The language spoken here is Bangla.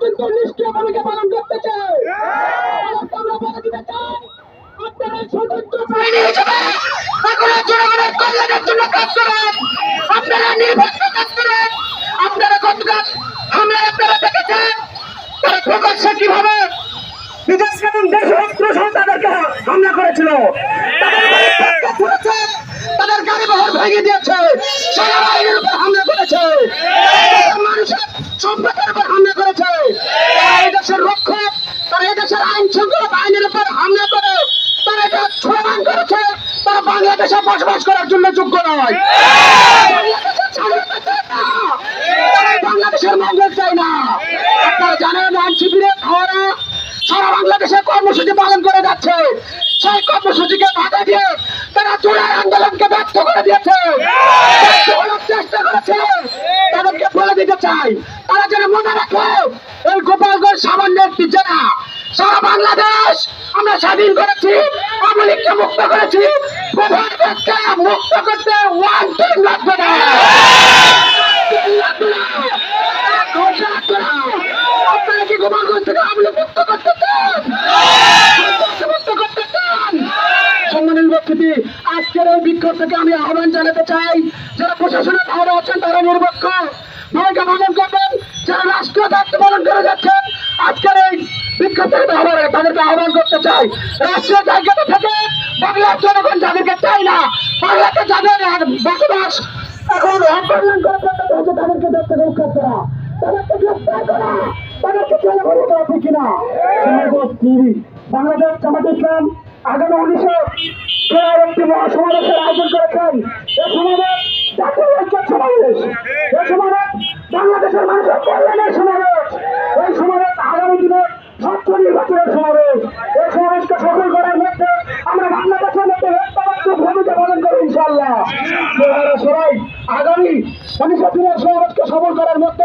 কিন্তু নিষ্ক্রিয় ভূমিকা পালন করতে চায়। আমরা বলে দিতে চাই, আপনারা স্বতন্ত্র বাহিনী হিসেবে এখনো জনগণের কল্যাণের জন্য কাজ করেন, আপনারা নির্ভদ্র কাজ করেন। আপনারা গতকাল হামলায় আপনারা দেখেছেন তারা প্রকাশ্যে কিভাবে বিদেশ এবং দেশশত্রু সহ তাদেরকে হামলা করেছিল, তাদের বাড়ি ধাক্কা করেছে, তাদের গাড়ি বহর ভেঙে দিয়েছে, সেনাবাহিনীর উপর হামলা করেছে, মানুষের সম্পদের উপর হামলা করেছে। তারা এই দেশের রক্ষক, তারা এই দেশের আইন শৃঙ্খলা বাহিনীর উপর হামলা করে তারা এটা প্রমাণ করেছে তারা বাংলাদেশে বসবাস করার জন্য যোগ্য নয়। বাংলাদেশের স্বাধীনতা চায় না, তারা বাংলাদেশের মঙ্গল চায় না। আপনারা জানেন আইন শিবিরের খাওয়ারা সারা বাংলাদেশে কর্মসূচি পালন করে যাচ্ছে, সেই কর্মসূচিকে বাধা দিয়ে তারা জুলাই আন্দোলনকে ব্যর্থ করে দিয়েছে, ব্যর্থ করার চেষ্টা করেছে। তাদেরকে বলে দিতে চাই তারা যেন মনে রাখে এই গোপালগঞ্জ সামান্যের পিছনে না, সারা বাংলাদেশ আমরা স্বাধীন করেছি, আওয়ামী লীগকে মুক্ত করেছি, গোপালগঞ্জকে মুক্ত করতে ওয়ান টিম লাগবে না। আপনারা কি গোপালগঞ্জ থেকে আওয়ামী লীগ মুক্ত করতে চান? মুক্ত করতে চান? সম্মানিত উপস্থিতি, আজকের এই বিক্ষোভ থেকে আমি আহ্বান জানাতে চাই যারা প্রশাসনের ভালো আছেন তারা নিরপেক্ষ ভূমিকা পালন করবেন, যারা রাষ্ট্রীয় দায়িত্ব পালন করে যাচ্ছেন আজকের এই বিক্ষোভ থেকে তাদেরকে আহ্বান করতে চাই রাষ্ট্রীয় জায়গাটা থেকে বাংলার জনগণ যাদেরকে চাই না, বাংলাতে যাদের বসবাস এখন অপহরণ করে তাদেরকে দেশ থেকে উৎখাত করা, তাদেরকে গ্রেফতার করা, তাদেরকে জেলে ভরে দেওয়া ঠিক কিনা। বাংলাদেশ জামাত ইসলাম আগামী 19 একটি মহাসমাবেশের আয়োজন করেছেন। এই সমাবেশ জাতীয় ঐক্যের সমাবেশ, এই সমাবেশ বাংলাদেশের মানুষের কল্যাণের সমাবেশ, এই সমাবেশ আগামী দিনে ছাত্র নির্বাচনের সমাবেশ। এই সমাবেশকে সফল করার মধ্যে আমরা বাংলাদেশের মধ্যে ঐক্যবদ্ধ ভূমিকা পালন করি ইনশাআল্লাহ। সবাই আগামী 19 দিনের সমাবেশকে সফল করার মধ্যে